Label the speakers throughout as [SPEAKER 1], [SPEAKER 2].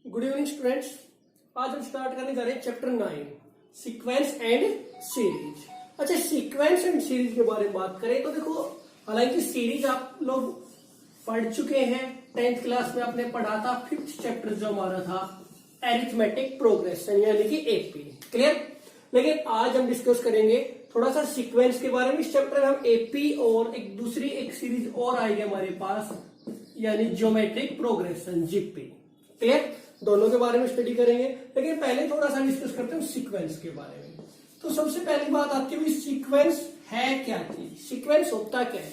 [SPEAKER 1] Good evening students. आज हम start करने जा रहे हैं चैप्टर 9 सीक्वेंस एंड सीरीज। अच्छा, सीक्वेंस एंड सीरीज के बारे में बात करें तो देखो, हालांकि सीरीज आप लोग पढ़ चुके हैं, 10th क्लास में आपने पढ़ा था। 5th चैप्टर जो हमारा था एरिथमेटिक प्रोग्रेशन यानी कि एपी, क्लियर। लेकिन आज हम डिस्कस करेंगे थोड़ा सा सीक्वेंस के बारे में। इस चैप्टर में हम एपी और एक सीरीज और आएगी हमारे पास, यानी ज्योमेट्रिक प्रोग्रेशन जीपी, क्लियर। दोनों के बारे में स्टडी करेंगे, लेकिन पहले थोड़ा सा डिस्कस करते हैं सीक्वेंस के बारे में। तो सबसे पहली बात आती है सीक्वेंस है क्या चीज, सीक्वेंस होता क्या है।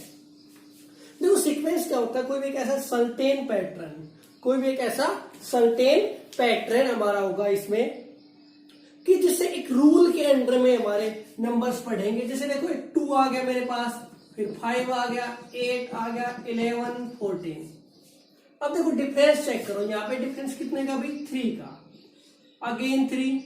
[SPEAKER 1] देखो, सीक्वेंस क्या होता है, कोई भी एक ऐसा सर्टेन पैटर्न हमारा होगा इसमें कि जिससे एक रूल के अंडर में हमारे नंबर्स पढ़ेंगे। जैसे देखो, एक 2 आ गया मेरे पास, फिर 5 आ गया, 8 आ गया, 11, 14। अब देखो डिफरेंस चेक करो, यहाँ पे डिफरेंस कितने का भी 3 का, अगेन 3।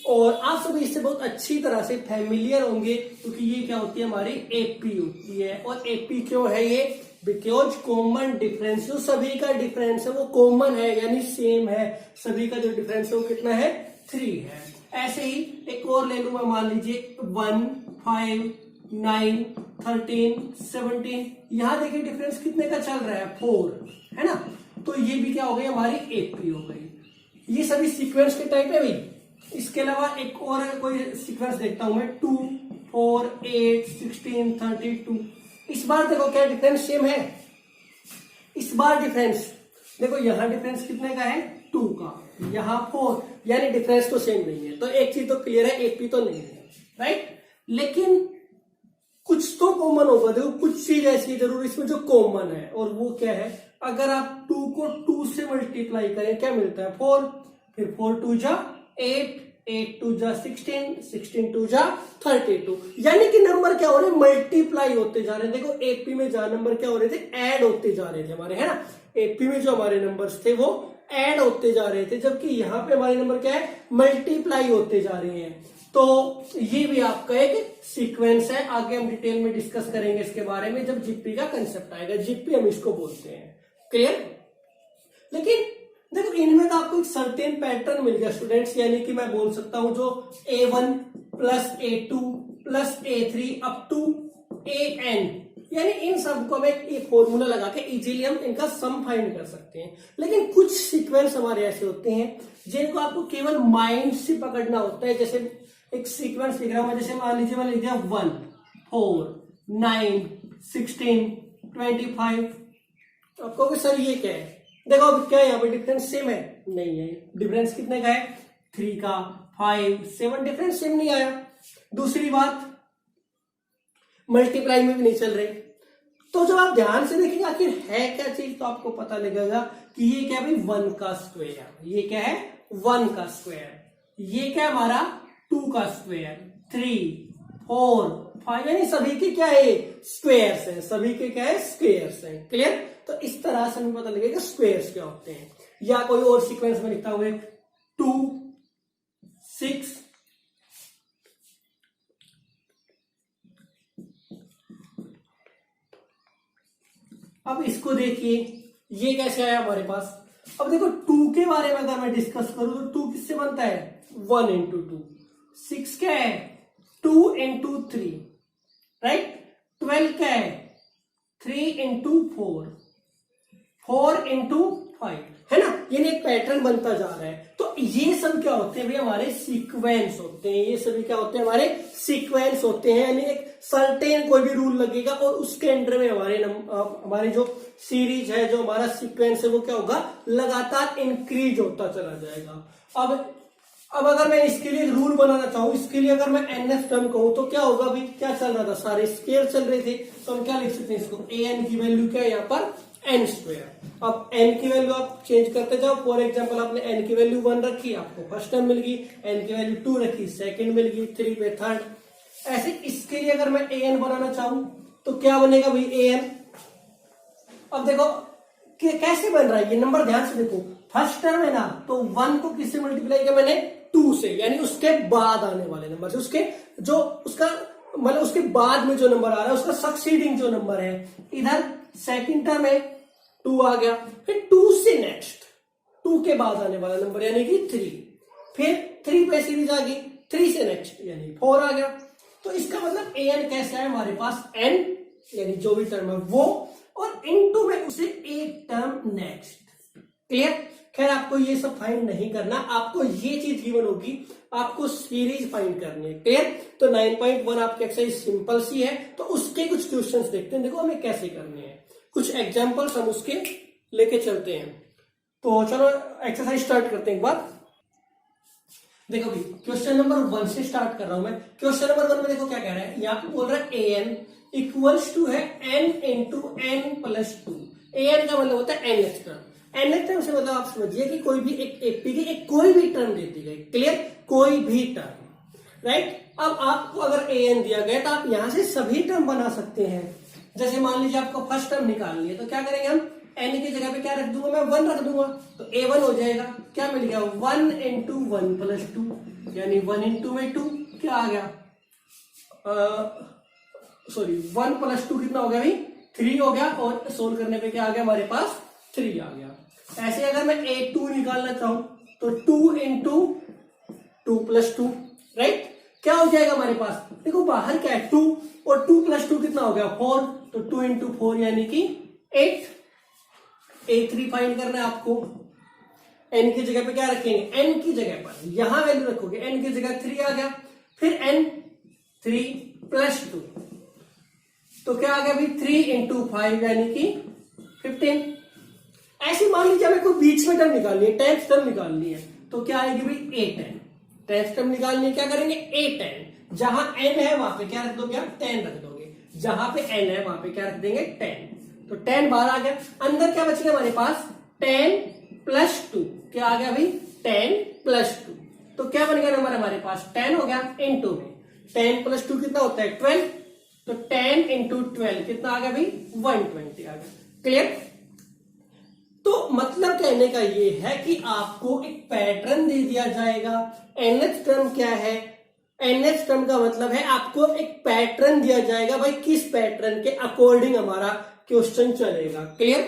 [SPEAKER 1] और आप सब इससे बहुत अच्छी तरह से फैमिलियर होंगे, क्योंकि ये क्या होती है, हमारी एपी होती है। और एपी क्यों है ये, बिकॉज कॉमन डिफरेंस, जो सभी का डिफरेंस है वो कॉमन है, यानी सेम है। सभी का जो डिफरेंस है वो कितना है, 3 है। ऐसे ही एक और ले लूंगा, मान लीजिए 1, 5, 9, 13, 17। यहां देखिए डिफरेंस कितने का चल रहा है, 4 है ना। तो ये भी क्या हो गई, हमारी एपी हो गई। ये सभी सीक्वेंस के टाइप है भाई। इसके अलावा एक और कोई सीक्वेंस देखता हूं मैं, 2, 4, 8, 16, 32। इस बार देखो क्या डिफरेंस सेम है। इस बार डिफरेंस देखो, यहां डिफरेंस कितने का है, 2 का, यहां 4, यानी डिफरेंस तो सेम नहीं है। तो एक चीज तो क्लियर है, एपी तो नहीं है, राइट। लेकिन कुछ तो कॉमन होगा। देखो, कुछ चीज ऐसी जरूर इसमें जो कॉमन है, और वो क्या है, अगर आप 2 को 2 से मल्टीप्लाई करें क्या मिलता है, 4, फिर 4 2 जा 8, 8 2 जा 16, 16 2 जा 32। यानी कि नंबर क्या हो रहे हैं, मल्टीप्लाई होते जा रहे हैं। देखो, एपी में जहां नंबर क्या हो रहे थे, ऐड होते जा रहे थे हमारे, है ना। एपी में जो हमारे नंबर्स थे वो ऐड होते जा रहे थे, जबकि यहां पे हमारे नंबर क्या है, मल्टीप्लाई होते जा रहे हैं। तो ये भी आपका एक सीक्वेंस है। आगे हम डिटेल में डिस्कस करेंगे इसके बारे में जब जीपी का कंसेप्ट आएगा। जीपी हम इसको बोलते हैं, क्लियर। लेकिन देखो, इनमें तो आपको एक सर्टेन पैटर्न मिल गया स्टूडेंट्स, यानी कि मैं बोल सकता हूं जो A1 plus A2 plus A3 up to AN, यानी इन सबको में एक फॉर्मूला लगा के इजीली हम इनका सम फाइंड कर सकते हैं। लेकिन कुछ सीक्वेंस हमारे ऐसे होते हैं जिनको आपको केवल माइंड से पकड़ना होता है। जैसे एक सीक्वेंस लिख रहा हूं मैं, जैसे मान लीजिए मैंने लिख दिया 1, 4, 9, 16, 25। आपको सर ये क्या है, देखो अब क्या है, यहाँ पे डिफरेंस सेम है, नहीं है। डिफरेंस कितने का है, 3 का, 5, 7, डिफरेंस सेम नहीं आया। दूसरी बात, मल्टीप्लाई में भी नहीं चल रहे। तो जब आप ध्यान से देखेंगे आखिर है क्या चीज, तो आपको पता लगेगा कि ये क्या है भाई, 1 का स्क्वायर। ये क्या है, 1 का स्क्वायर। ये क्या है हमारा, 2 का स्क्वायर, 3, 4, 5, यानी सभी के क्या है, स्क्वायर्स हैं। सभी के क्या है, स्क्वायर्स हैं, क्लियर। तो इस तरह से हमें पता लगेगा स्क्वायर्स क्या होते हैं। या कोई और सीक्वेंस में लिखता हुआ 2, 6, अब इसको देखिए ये कैसे आया हमारे पास। अब देखो 2 के बारे में अगर मैं डिस्कस करूं तो 2 किससे बनता है, 1 into 2। 6 क्या है, 2 into 3, राइट। 12 क्या है, 3 into 4, 4 into 5, है ना। यानी एक पैटर्न बनता जा रहा है। तो ये सब क्या होते हैं भाई, हमारे सीक्वेंस होते हैं। ये सभी क्या होते हैं, हमारे सीक्वेंस होते हैं। यानी एक सर्टेन कोई भी रूल लगेगा और उसके अंडर में हमारी जो सीरीज है, जो हमारा सीक्वेंस है, वो क्या होगा, लगातार इंक्रीज होता चला जाएगा। अब अगर मैं इसके लिए एक रूल बनाना चाहूं, इसके लिए अगर मैं NF टर्म कहूं तो क्या होगा भाई, क्या चल रहा था, सारे स्केयर चल रहे थे। तो हम क्या लिख सकते हैं इसको, AN की वैल्यू क्या है यहाँ पर, n स्क्वायर। अब n की वैल्यू आप चेंज करते जाओ। फॉर एग्जांपल आपने n की वैल्यू 1 रखी, आपको फर्स्ट टर्म मिल गई। n की वैल्यू 2 रखी, सेकंड मिल गई, 3 पे थर्ड। ऐसे इसके लिए अगर मैं an बनाना चाहूं तो क्या बनेगा भाई, an। अब देखो कैसे बन रहा है ये नंबर, ध्यान से देखो। फर्स्ट टर्म है ना, तो 1 को किससे मल्टीप्लाई किया मैंने, 2 से, यानी उसके बाद आने वाले नंबर से, उसके जो उसका मतलब उसके बाद में जो नंबर आ रहा है उसका सक्सीडिंग जो नंबर है। इधर सेकंड टर्म है 2 आ गया, फिर 2 से नेक्स्ट 2 के बाद आने वाला नंबर यानी कि 3, फिर 3 पे सीरीज आ गई, 3 से नेक्स्ट यानी 4 आ गया। तो इसका मतलब an कैसा है हमारे पास, n यानी जो भी टर्म है वो, और इनटू में उसे एक टर्म नेक्स्ट। क्लियर? खैर आपको ये सब फाइंड नहीं करना, आपको ये चीज गिवन होगी, आपको सीरीज फाइंड करनी है। क्लियर? तो 9.1 आपकी एक्सरसाइज सिंपल सी है, तो उसके कुछ क्वेश्चंस देखते हैं, देखो हमें कैसे करने हैं, कुछ एग्जांपल्स हम उसके लेके चलते हैं। तो चलो एक्सरसाइज स्टार्ट करते हैं एक बार। देखो भी क्वेश्चन नंबर 1 से स्टार्ट कर रहा हूं मैं। क्वेश्चन नंबर 1 में देखो क्या कह रहा है, यहाँ पे बोल रहा है an इक्वल्स टू है n into n plus 2। an का मतलब होता है nth टर्म। nth टर्म से मतलब आप समझिए कि कोई भी एक एपी की एक कोई भी टर्म दे दी गई। क्लियर? कोई भी टर्म, राइट? अब आपको अगर an दिया गया तो आप यहां से सभी टर्म बना सकते हैं। जैसे मान लीजिए आपको फर्स्ट टर्म निकालनी है, तो क्या करेंगे हम, n की जगह पे क्या रख दूंगा मैं, 1 रख दूंगा, तो a1 हो जाएगा। क्या मिल गया, 1 इंटू 1 प्लस 2, यानी 1 इंटू में 2 क्या आ गया, सॉरी 1 प्लस 2 कितना हो गया भाई, 3 हो गया, और सोल्व करने पे क्या आ गया हमारे पास, 3 आ गया। ऐसे अगर मैं a2 निकालना चाहूं तो 2 इंटू 2 प्लस 2, राइट? क्या हो जाएगा हमारे पास, देखो बाहर क्या है 2, और 2 प्लस 2 कितना हो गया 4, तो 2 इंटू 4 यानी कि 8। a3 फाइंड करना है आपको, n की जगह पे क्या रखेंगे, n की जगह पर यहां वैल्यू रखोगे, n की जगह 3 आ गया, फिर n 3 प्लस 2, तो क्या आ गया भाई 3 इंटू 5 यानी कि 15। ऐसे मान लीजिए हमें कोई बीच में टर्म निकालनी है, 10th टर्म निकालनी है, तो क्या आएगी भाई a10। 10th टर्म निकालनी है, क्या करेंगे a10, जहां n है वहां पे क्या रख दोगे आप, 10 रख दोगे, जहां पे n है वहां पे क्या रख देंगे 10, तो 10 बाहर आ गया। अंदर क्या बचेगा हमारे पास, 10 प्लस 2, क्या आ गया भाई 10 प्लस 2, तो क्या बन गया नंबर हमारे पास 10 हो गया, इंटू में 10 प्लस 2 कितना होता है 12, तो 10 इंटू 12 कितना आ गया भाई 120 आ गया। क्लियर? तो मतलब कहने का ये है कि आपको एक पैटर्न दे दिया जाएगा। nth टर्म क्या है, nth टर्म का मतलब है आपको एक पैटर्न दिया जाएगा, भाई किस पैटर्न के अकॉर्डिंग हमारा क्वेश्चन चलेगा। क्लियर?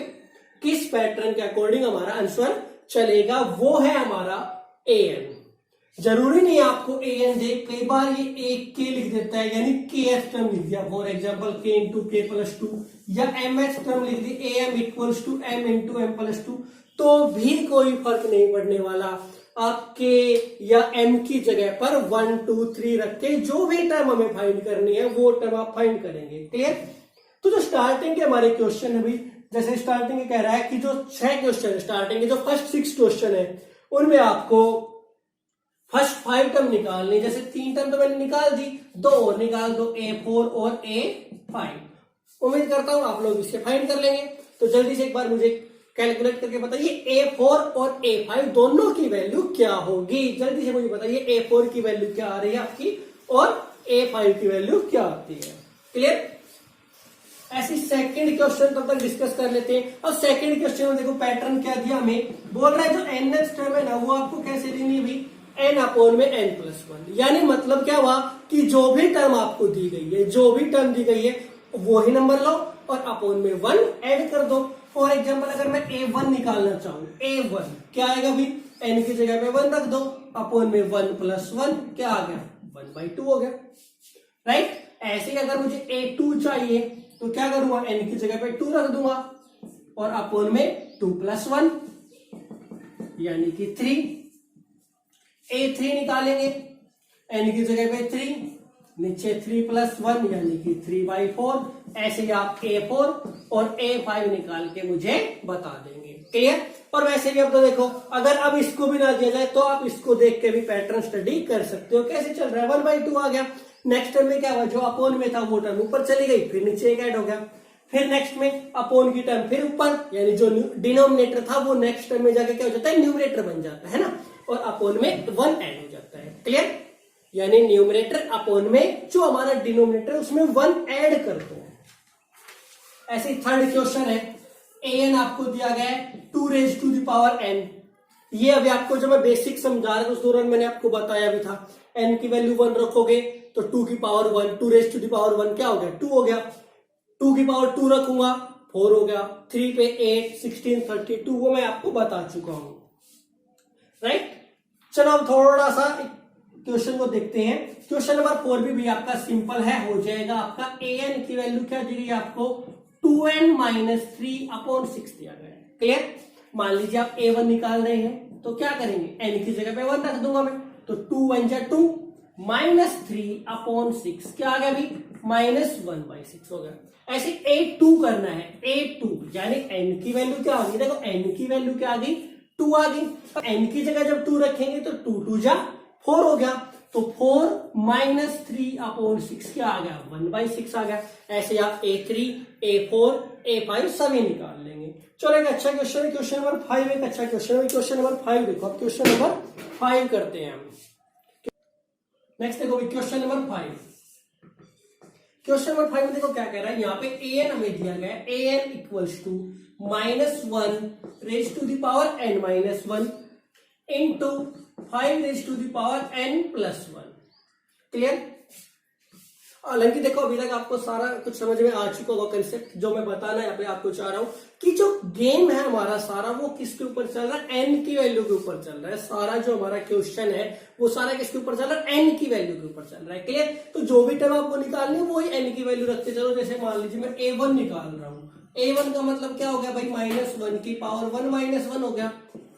[SPEAKER 1] किस पैटर्न के अकॉर्डिंग हमारा आंसर चलेगा, वो है हमारा an। जरूरी नहीं आपको an दे, कई बार ये एक के लिख देता है, यानी kth टर्म लिख दिया, for example k into k plus 2, या mth टर्म लिख दी am equals to m into m plus 2, तो भी कोई फर्क नहीं पड़ने वाला। आप k या m की जगह पर 1 2 3 रख के जो भी टर्म हमें फाइंड करनी है वो टर्म आप फाइंड करेंगे। क्लियर? तो जो स्टार्टिंग के हमारे क्वेश्चन है, जैसे स्टार्टिंग में कह रहा है कि जो 6 क्वेश्चन है स्टार्टिंग के, जो फर्स्ट 6 क्वेश्चन है उनमें आपको फर्स्ट 5 टर्म निकालनी, जैसे 3 टर्म तो मैंने निकाल दी, 2 और निकाल दो, a4 और a5। उम्मीद करता हूं आप लोग इससे फाइंड कर लेंगे। तो जल्दी से एक बार मुझे कैलकुलेट करके बताइए a4 और a5 दोनों की वैल्यू क्या होगी, जल्दी से मुझे बताइए a4 की वैल्यू क्या आ रही है आपकी और a5 की वैल्यू क्या आती है। क्लियर? ऐसी सेकंड क्वेश्चन तब तक डिस्कस कर लेते हैं। और सेकंड क्वेश्चन में देखो पैटर्न क्या दिया हमें, बोल रहा है जो nth टर्म है ना वो आपको कैसे लेनी है भाई, n अपॉन में n प्लस 1, यानी मतलब क्या हुआ कि जो भी टर्म आपको दी गई है, जो भी टर्म दी गई है वो ही नंबर लो और अपॉन में 1 ऐड कर दो। फॉर एग्जांपल अगर मैं a1 निकालना चाहूं, a1 क्या आएगा भाई, n की जगह पे 1 रख दो, अपॉन में 1 प्लस 1 क्या आ गया 1/2 हो गया, राइट? ऐसे ही अगर मुझे a2 चाहिए तो क्या करूंगा, n की जगह पे 2 रख दूंगा और अपॉन में 2 प्लस 1 यानी कि 3। a3 निकालेंगे, n की जगह पे 3, नीचे 3 प्लस 1 यानी कि 3/4। ऐसे ही आप a4 और a5 निकाल के मुझे बता देंगे। क्लियर? और वैसे भी अब तो देखो, अगर अब इसको भी ना दिया जाए तो आप इसको देख के भी पैटर्न स्टडी कर सकते हो, कैसे चल रहा है। 1/2 आ गया, नेक्स्ट टर्म में क्या हुआ, जो अपोन में था वो टर्म ऊपर चली गई, फिर नीचे एक ऐड हो गया, फिर नेक्स्ट में अपोन की टर्म फिर ऊपर, यानी जो डिनोमिनेटर था वो नेक्स्ट टर्म में जाके क्या हो जाता है, न्यूमरेटर बन जाता है ना, और अपोन में 1 ऐड हो जाता है। क्लियर? यानी न्यूमरेटर अपोन में जो हमारा डिनोमिनेटर उसमें 1 ऐड कर दो। ऐसे थर्ड क्वेश्चन है, an आपको दिया गया है 2 raised to the power n। ये अभी आपको जब मैं बेसिक समझा रहा था उस दौरान मैंने आपको बताया भी था, n की वैल्यू 1 रखोगे तो 2 की power 1, 2 raised to the power 1 क्या हो गया 2 हो गया, 2 की पावर 2 रखूंगा 4 हो गया, 3 पे 8, 16, 32 वो मैं आपको बता चुका हूं, राइट। चलो अब थोड़ा सा क्वेश्चन को देखते हैं। क्वेश्चन नंबर 4 भी आपका सिंपल है, हो जाएगा आपका an की वैल्यू क्या दी गई आपको 2n माइनस 3/6 दिया गया है, क्लियर। मान लीजिए आप a1 निकाल रहे हैं तो क्या करेंगे, n की जगह पे 1 रख दूंगा मैं, तो 2 1 जा 2 माइनस 3/6 क्या आ गया अभी -1/6 हो गया। ऐसे a2 करना है, a2 यानी n की वैल्यू क्या आ गई, देखो n की वैल्यू क्या आ गई 2 आ गई, तो n की जगह जब 2 रखेंगे तो 2 2 जा 4 हो गया, तो 4 माइनस 3/6 क्या आ गया 1/6 आ गया। ऐसे आप a3 a4 a5 सभी निकाल लेंगे। चलो एक अच्छा क्वेश्चन है, क्वेश्चन नंबर 5 एक अच्छा क्वेश्चन है। क्वेश्चन नंबर 5 देखो, अब क्वेश्चन नंबर 5 करते हैं हम। नेक्स्ट देखो क्वेश्चन नंबर 5। क्वेश्चन नंबर 5 में देखो क्या कह रहा है, यहाँ पे an हमें दिया गया है, an equals to -1 raise to the power n minus 1 into 5 raise to the power n plus 1, clear. हालांकि देखो अभी तक आपको सारा कुछ समझ में आ चुका होगा कंसेप्ट, जो मैं बताना यहाँ पे आपको चाह रहा हूं कि जो गेम है हमारा सारा वो किसके ऊपर चल रहा है, n की वैल्यू के ऊपर चल रहा है। सारा जो हमारा क्वेश्चन है वो सारा किसके ऊपर चल रहा है, n की वैल्यू के ऊपर चल रहा है, क्लियर। तो जो भी टर्म आपको निकालनी है वही n की वैल्यू रखते चलो। जैसे मान लीजिए मैं a1 निकाल रहा हूं, a1 का मतलब क्या हो गया भाई -1 की पावर 1 माइनस 1 हो गया,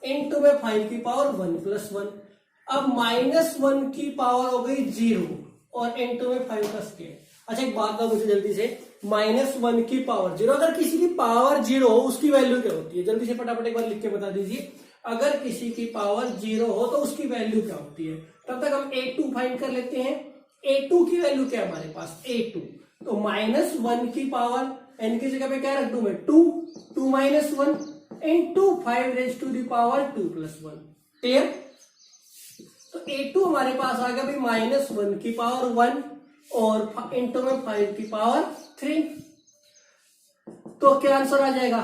[SPEAKER 1] इंटू में 5 की पावर 1 प्लस 1। अब -1 की पावर हो गई 0 और इंटू में 5 का स्क्वायर। अच्छा एक बात का मुझे जल्दी से, -1 की पावर 0, अगर किसी की पावर 0 हो उसकी वैल्यू क्या होती है, जल्दी से फटाफट एक बार लिख के बता दीजिए। अगर किसी की पावर 0 हो तो उसकी वैल्यू क्या होती है। तब तक हम a2 फाइंड कर लेते हैं। a2 की वैल्यू क्या है हमारे पास, a2 तो -1 की पावर n की जगह पे क्या रख दूं मैं 2 minus 1 into 5 raise to the power 2 plus 1, clear. तो a2 हमारे पास आ गया भाई -1 की पावर 1 और इंटू में 5 की पावर 3, तो क्या आंसर आ जाएगा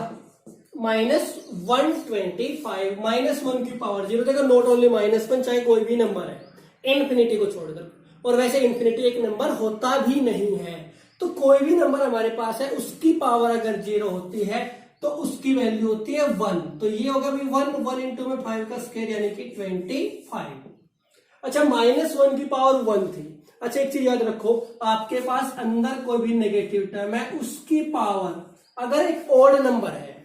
[SPEAKER 1] -125 -1 की पावर 0। देखो नोट ओनली -1, चाहे कोई भी नंबर है इन्फिनिटी को छोड़कर, और वैसे इन्फिनिटी एक नंबर होता भी नहीं है, तो कोई भी नंबर हमारे पास है उसकी पावर अगर 0 होती है तो उसकी वैल्यू होती है 1। तो ये होगा भाई 1 इंटू में 5 का स्क्वायर यानी कि 25। अच्छा -1 की पावर 1 थी। अच्छा एक चीज याद रखो, आपके पास अंदर कोई भी नेगेटिव टर्म है उसकी पावर अगर एक ओड नंबर है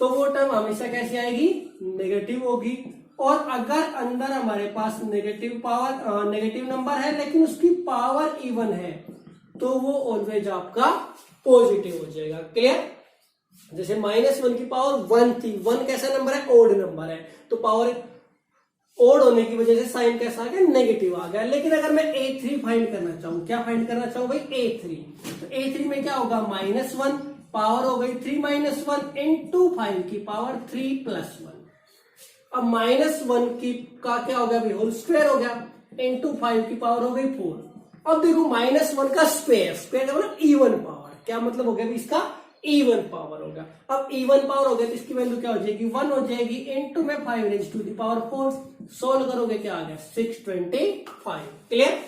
[SPEAKER 1] तो वो टर्म हमेशा कैसी आएगी, नेगेटिव होगी। और अगर अंदर हमारे पास नेगेटिव नंबर है लेकिन उसकी पावर इवन है तो वो ऑलवेज आपका पॉजिटिव हो जाएगा, क्लियर। जैसे -1 की पावर 1 थी, 1 कैसा नंबर है, ओड नंबर है, तो पावर ओड होने की वजह से साइन कैसा आ गया, नेगेटिव आ गया। लेकिन अगर मैं a3 फाइंड करना चाहूं, क्या फाइंड करना चाहूं भाई a3, तो a3 में क्या होगा -1 पावर हो गई 3 माइनस 1 इंटू 5 की पावर 3 प्लस 1। अब -1 की का क्या हो गया भाई होल स्क्वायर हो गया, इंटू 5 की पावर हो गई 4। अब देखो -1 का स्क्वायर का मतलब इवन पावर, क्या मतलब हो गया भी इसका इवन पावर होगा। अब इवन पावर हो गया तो इसकी वैल्यू क्या हो जाएगी 1 हो जाएगी, इंटू में 5 raise to the power 4। Solve करोगे क्या आ गया 625, क्लियर।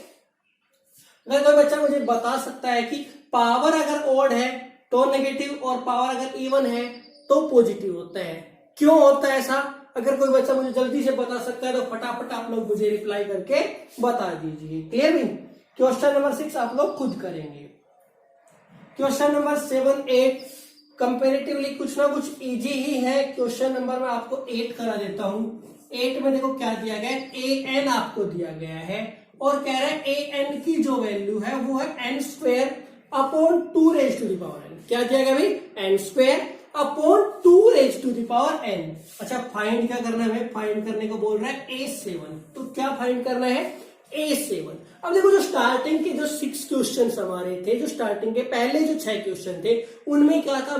[SPEAKER 1] अगर कोई बच्चा मुझे बता सकता है कि पावर अगर ओड है तो नेगेटिव और पावर अगर इवन है तो पॉजिटिव होता है, क्यों होता है ऐसा, अगर कोई बच्चा मुझे जल्दी से बता सकता है तो फटाफट आप लोग मुझे रिप्लाई करके बता दीजिए, क्लियर भी। क्वेश्चन नंबर 6 आप लोग खुद करेंगे। क्वेश्चन नंबर 7 8 कंपेरेटिवली कुछ ना कुछ इजी ही है। क्वेश्चन नंबर में आपको 8 करा देता हूं। 8 में देखो क्या दिया गया है, an आपको दिया गया है और कह रहा है an की जो वैल्यू है वो है n square upon 2 raise to the power n। क्या दिया गया भाई n square upon 2 raise to the power n। अच्छा फाइंड क्या करना है, हमें फाइंड करने को बोल रहा है a7, तो क्या फाइंड करना है a7। अब देखो जो स्टार्टिंग के जो 6 क्वेश्चन हमारे थे, जो स्टार्टिंग के पहले जो 6 क्वेश्चन थे उनमें क्या था,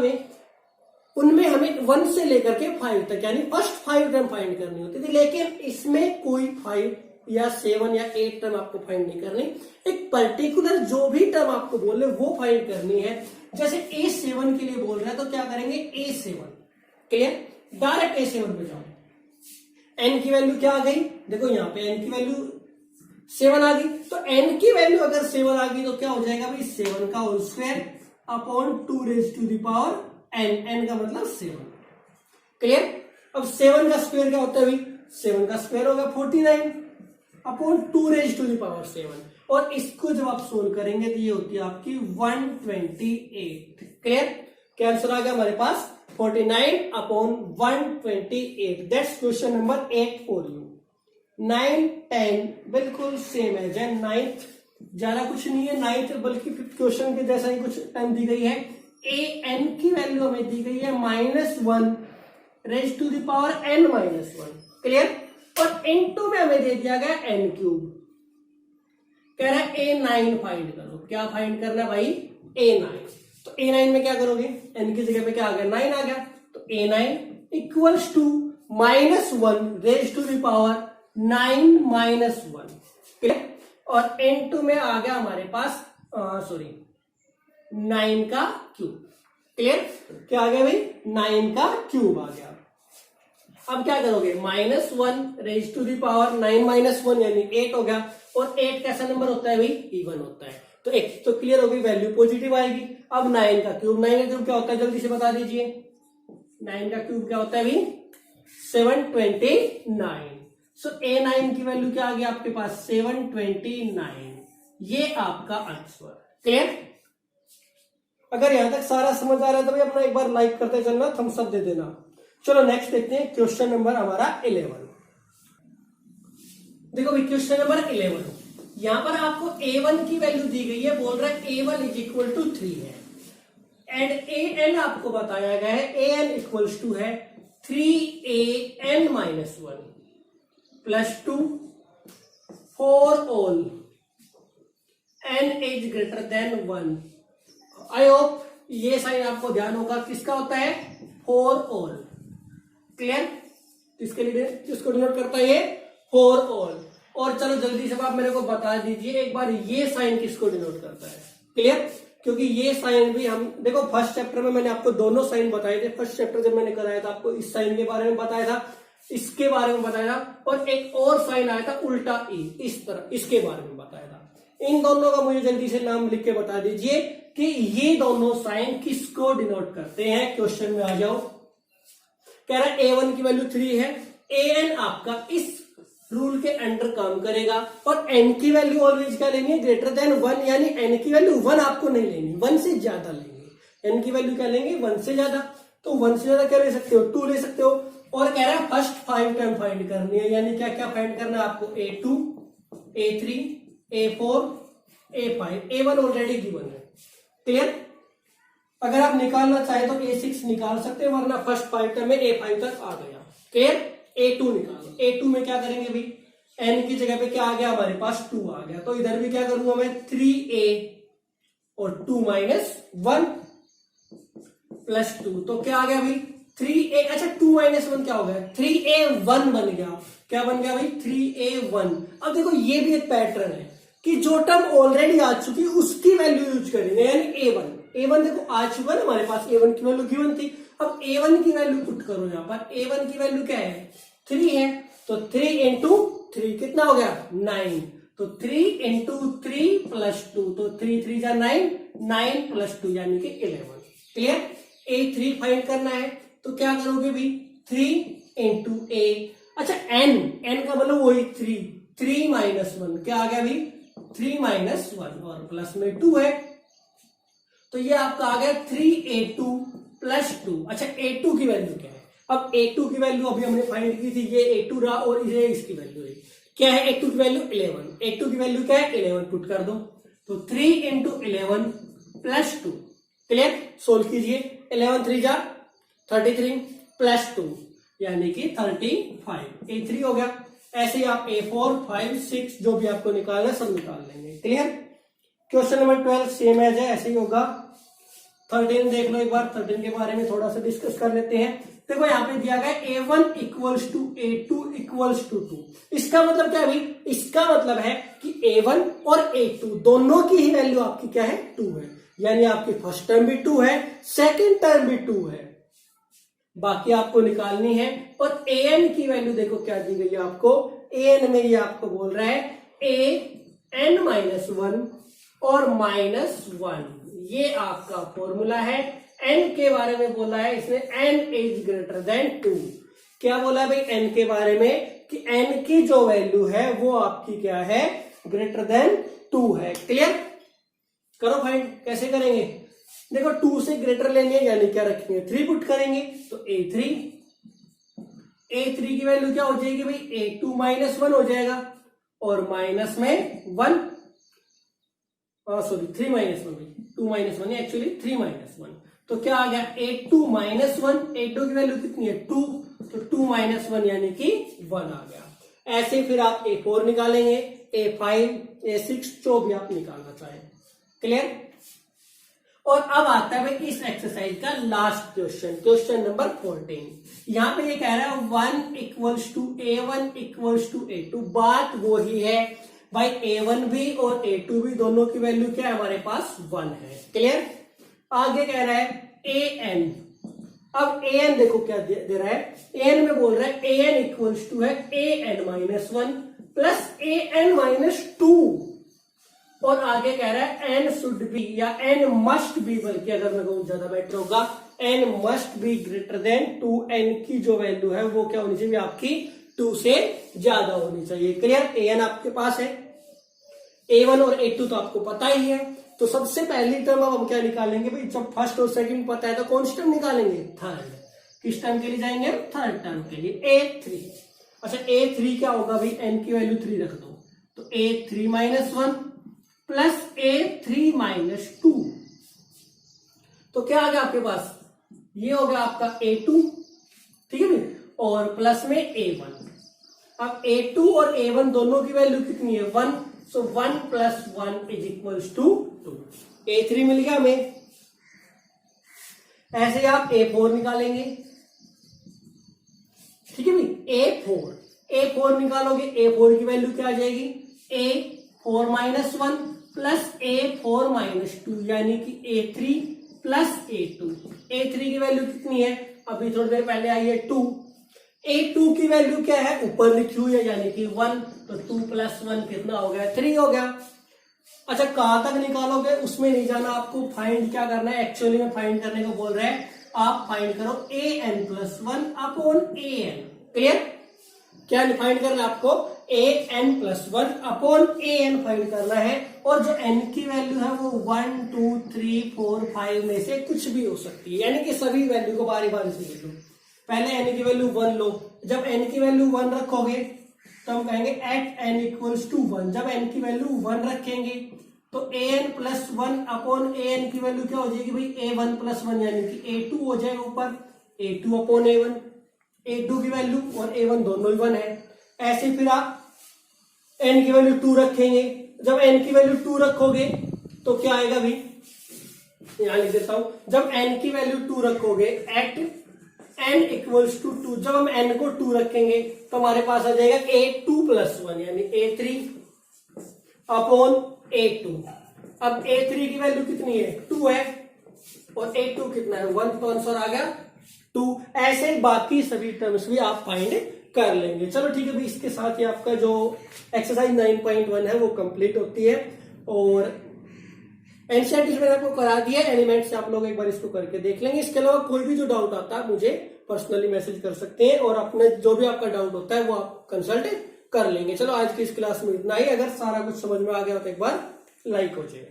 [SPEAKER 1] उनमें हमें 1 से लेकर के 5 तक यानी फर्स्ट 5 टर्म फाइंड करनी होती थी। लेकिन इसमें कोई 5 या 7 या 8 टर्म आपको फाइंड नहीं करनी, एक पर्टिकुलर जो भी टर्म आपको बोले वो फाइंड करनी है। जैसे a7 के लिए बोल रहा है तो क्या करेंगे a7, क्लियर, डायरेक्ट a7 पे जाओ। n की वैल्यू क्या आ गई, देखो यहाँ पे n की वैल्यू 7 आ गई, तो n की वैल्यू अगर 7 आ गई तो क्या हो जाएगा भाई 7 का whole square upon 2 raise to the power n का मतलब 7। क्लियर। अब 7 का स्क्वायर क्या होता है भाई, 7 का स्क्वायर होगा 49 upon 2 raise to the power 7, और इसको जब आप सोल्व करेंगे तो ये होती है आपकी 128। क्लियर। क्या आंसर आ गया हमारे पास 49 upon 128। That's question number 8 for you. 9 10 बिल्कुल सेम है जैन 9th, ज्यादा कुछ नहीं है 9th, बल्कि क्वेश्चन के जैसा ही कुछ टाइम दी गई है। ए एन की वैल्यू हमें दी गई है -1 raise to the power n-1। Clear. और इनटू में हमें दे दिया गया n क्यूब। कह रहा है A9 फाइंड करो। क्या फाइंड करना है भाई, A9। तो A9 में क्या करोगे, n की जगह पे क्या आ गया 9 आ गया, तो A9 equals to -1 raise to the power 9-1। Clear. और n2 में आ गया हमारे पास 9 का क्यूब। क्लियर। क्या आ गया भाई, 9 का क्यूब आ गया। अब क्या करोगे, -1 रेज टू दी पावर 9-1 यानी 8 हो गया, और 8 कैसा नंबर होता है भाई, इवन होता है, तो एक तो क्लियर हो गई, वैल्यू पॉजिटिव आएगी। अब 9 का क्यूब, 9 का क्यूब क्या होता है जल्दी से बता दीजिए। 9 का क्यूब क्या होता है भाई, 729। सो A9 की वैल्यू क्या आ गई आपके पास 729। ये आपका आंसर। क्लियर। अगर यहां तक सारा समझ आ रहा है तो भाई अपना एक बार लाइक करते चलना, थम्स अप दे देना। चलो नेक्स्ट देखते हैं क्वेश्चन नंबर हमारा 11। देखो भाई क्वेश्चन नंबर 11, यहां पर आपको A1 की वैल्यू दी गई है, बोल रहा है A1 इज इक्वल टू 3 है, एंड AN आपको बताया गया है AN इक्वल्स टू है 3AN-1 +2 for all n is greater than 1। I hope ये साइन आपको ध्यान होगा, किसका होता है, फॉर ऑल। क्लियर। किसके लिए, किसको डिनोट करता है ये, फॉर ऑल। और चलो जल्दी से आप मेरे को बता दीजिए एक बार ये साइन किसको डिनोट करता है। क्लियर। क्योंकि ये साइन भी हम देखो फर्स्ट चैप्टर में मैंने आपको दोनों साइन बताए थे। फर्स्ट चैप्टर जब मैंने कराया था आपको इस साइन के बारे में बताया था, इसके बारे में बताया था, और एक और साइन आया था उल्टा ई, इस तरह, इसके बारे में बताया था। इन दोनों का मुझे जल्दी से नाम लिख के बता दीजिए कि ये दोनों साइन किसको डिनोट करते हैं। क्वेश्चन में आ जाओ। कह रहा है A1 की वैल्यू 3 है, AN आपका इस रूल के अंडर काम करेगा, और n की वैल्यू ऑलवेज क्या लेनी है, ग्रेटर देन 1, यानी n की वैल्यू 1 आपको नहीं लेनी, 1 से ज्यादा लेंगे। n की वैल्यू क्या लेंगे, 1 से ज्यादा। तो 1 से ज्यादा क्या ले सकते हो, 2 ले सकते हो। और कह रहा है फर्स्ट 5 टर्म फाइंड करनी है, यानी क्या क्या फाइंड करना है आपको, A2 A3 A4 A5, A1 already given है। क्लियर। अगर आप निकालना चाहे तो A6 निकाल सकते हैं, वरना फर्स्ट 5 टर्म में A5 तक आ गया। क्लियर। A2 निकालो। A2 में क्या करेंगे भाई, n की जगह पे क्या आ गया हमारे पास 2 आ गया, तो इधर भी क्या करूंगा मैं 3A और 2 - 1 +2, तो क्या आ गया भाई 3A। अच्छा 2 - 1 क्या हो गया, 3A1 बन गया। क्या बन गया भाई 3A1। अब देखो ये भी एक पैटर्न है कि जो टर्म ऑलरेडी आ चुकी उसकी वैल्यू यूज करेंगे, यानी A1 देखो आ चुका ना हमारे पास, A1 की वैल्यू गिवन थी। अब A1 की वैल्यू पुट करो यहां पर, A1 की वैल्यू क्या है 3 है, तो 3 × 3 कितना हो गया 9, तो 3 × 3 +2, तो 3 3 जा 9, 9 +2 यानी कि 11। क्लियर। A3 फाइंड करना है, तो क्या करोगे भाई 3 × A। अच्छा n का मतलब वही 3 - 1 क्या आ गया भाई 3 - 1, और प्लस में 2 है, तो ये आपका आ गया 3A2 +2। अच्छा A2 की वैल्यू क्या है, अब A2 की वैल्यू अभी हमने फाइंड की थी, ये A2 रहा, और ये इसकी वैल्यू है क्या है, A2 की वैल्यू 11। A2 की वैल्यू क्या है 11, पुट कर दो, तो 3 × 11 +2। क्लियर। सोल्व कीजिए, 11 3 जा 33 +2 यानी कि 35। A3 हो गया। ऐसे ही आप A4 5 6 जो भी आपको निकालना है सब निकाल लेंगे। Clear. Question number 12 same as है, ऐसे ही होगा। 13 देख लो एक बार, 13 के बारे में थोड़ा सा डिस्कस कर लेते हैं। देखो यहाँ पे दिया गया A1 = A2 = 2। इसका मतलब क्या है भाई, इसका मतलब है कि A1 और A2 दोनों की ही वैल्यू आपकी क्या है 2 है, यानी आपकी फर्स्ट टर्म भी 2 है, सेकेंड टर्म भी 2 है, बाकी आपको निकालनी है। और AN की वैल्यू देखो क्या दी गई है आपको, AN में ये आपको बोल रहा है AN-1 और -1, ये आपका फॉर्मूला है n के बारे में बोला है इसने, n इज ग्रेटर देन 2। क्या बोला है भाई n के बारे में कि n की जो वैल्यू है वो आपकी क्या है, ग्रेटर देन 2 है। क्लियर, करो फाइंड, कैसे करेंगे, देखो 2 से ग्रेटर लेंगे यानी क्या रखेंगे, 3 पुट करेंगे तो a3 की वैल्यू क्या हो जाएगी भाई, a2 माइनस 1 हो जाएगा, और माइनस में 1, sorry 3 minus 1, 2 minus 1 actually 3 minus 1, तो क्या आ गया a2 माइनस 1, a2 की वैल्यू कितनी है 2, तो 2 माइनस 1 यानी कि 1 आ गया। ऐसे फिर आप a4 निकालेंगे, a5, a6 जो भी आप निकालना चाहें। क्लियर, और अब आता है भाई इस एक्सरसाइज का लास्ट क्वेश्चन, क्वेश्चन नंबर 14। यहां पे ये कह रहा है 1 equals to a1 equals to a2। बात वो ही है भाई, a1 भी और a2 भी दोनों की वैल्यू क्या है हमारे पास 1 है। क्लियर, आगे कह रहा है an। अब an देखो क्या दे रहा है, an में बोल रहा है an इक्वल्स टू है an minus 1 plus an minus 2, और आगे कह रहा है n शुड बी या n मस्ट बी, बल्कि अगर मैं कहूं ज्यादा बेटर होगा, n must be greater than 2। n की जो वैल्यू है वो क्या होनी चाहिए आपकी 2 से ज्यादा होनी चाहिए। क्लियर, an आपके पास है, a1 और a2 तो आपको पता ही है, तो सबसे पहली टर्म अब हम क्या निकालेंगे भाई, जब फर्स्ट और सेकंड पता है तो कौन सी टर्म निकालेंगे, थर्ड। किस टर्म के लिए जाएंगे, थर्ड टर्म के लिए, a3। अच्छा a3 क्या होगा भाई, n की वैल्यू 3 रख दो, तो a3 minus 1 plus a3 minus 2, तो क्या आ गया आपके पास, ये हो गया आपका a2, ठीक है भाई, और प्लस में a1। अब a2 और a1 दोनों की वैल्यू कितनी है 1, so 1 plus 1 is equals to 2। a3 मिल गया हमें। ऐसे आप a4 निकालेंगे, ठीक है भाई, a4 निकालोगे, a4 की वैल्यू क्या आ जाएगी, a4 minus 1 plus a4 minus 2, यानी कि a3 प्लस a2। a3 की वैल्यू कितनी है, अभी थोड़ी देर पहले आई है 2, a2 की वैल्यू क्या है ऊपर लिखी हुई है यानी कि 1, तो 2 प्लस 1 कितना हो गया, 3 हो गया। अच्छा कहां तक निकालोगे उसमें नहीं जाना, आपको फाइंड क्या करना है, एक्चुअली में फाइंड करने को बोल रहे हैं, आप फाइंड करो an plus 1 upon an। Clear, क्या फाइंड करना है आपको, an plus 1 upon an find करना है, और जो n की वैल्यू है वो 1 2 3 4 5 में से कुछ भी हो सकती है, यानी कि सभी वैल्यू को बारी बारी से लिख लो। पहले n की वैल्यू 1 लो, जब n की वैल्यू 1 रखोगे तो हम कहेंगे एट n इक्वल्स टू 1। जब n की वैल्यू 1 रखेंगे तो an प्लस 1 अपॉन an की वैल्यू क्या हो जाएगी भाई, a1 प्लस 1 यानी कि a2 हो जाएगा ऊपर, a2 अपॉन a1, a2 की वैल्यू और a1 दोनों ही 1 है। ऐसे फिर आप n की वैल्यू 2 रखेंगे, जब n की वैल्यू 2 रखोगे तो क्या आएगा भाई, यहां लिख देता हूं, जब n की वैल्यू 2 रखोगे एट n इक्वल्स टू 2, जब हम n को 2 रखेंगे तो हमारे पास आ जाएगा a2 प्लस 1 यानी a3 अपॉन a2। अब a3 की वैल्यू कितनी है 2 है, और a2 कितना है 1, तो आंसर आ गया 2। ऐसे बाकी सभी टर्म्स भी आप फाइंड कर लेंगे। चलो ठीक है भाई, इसके साथ ही आपका जो एक्सरसाइज 9.1 है वो कंप्लीट होती है, और एनसीईआरटी मैंने आपको करा दिया, एलिमेंट से आप लोग एक बार इसको करके देख लेंगे। इसके अलावा कोई भी जो डाउट आता है मुझे पर्सनली मैसेज कर सकते हैं, और अपने जो भी आपका डाउट होता है वो आप कंसल्ट कर लेंगे। चलो आज की इस क्लास में इतना ही, अगर सारा कुछ समझ में आ गया तो एक बार लाइक हो जाए।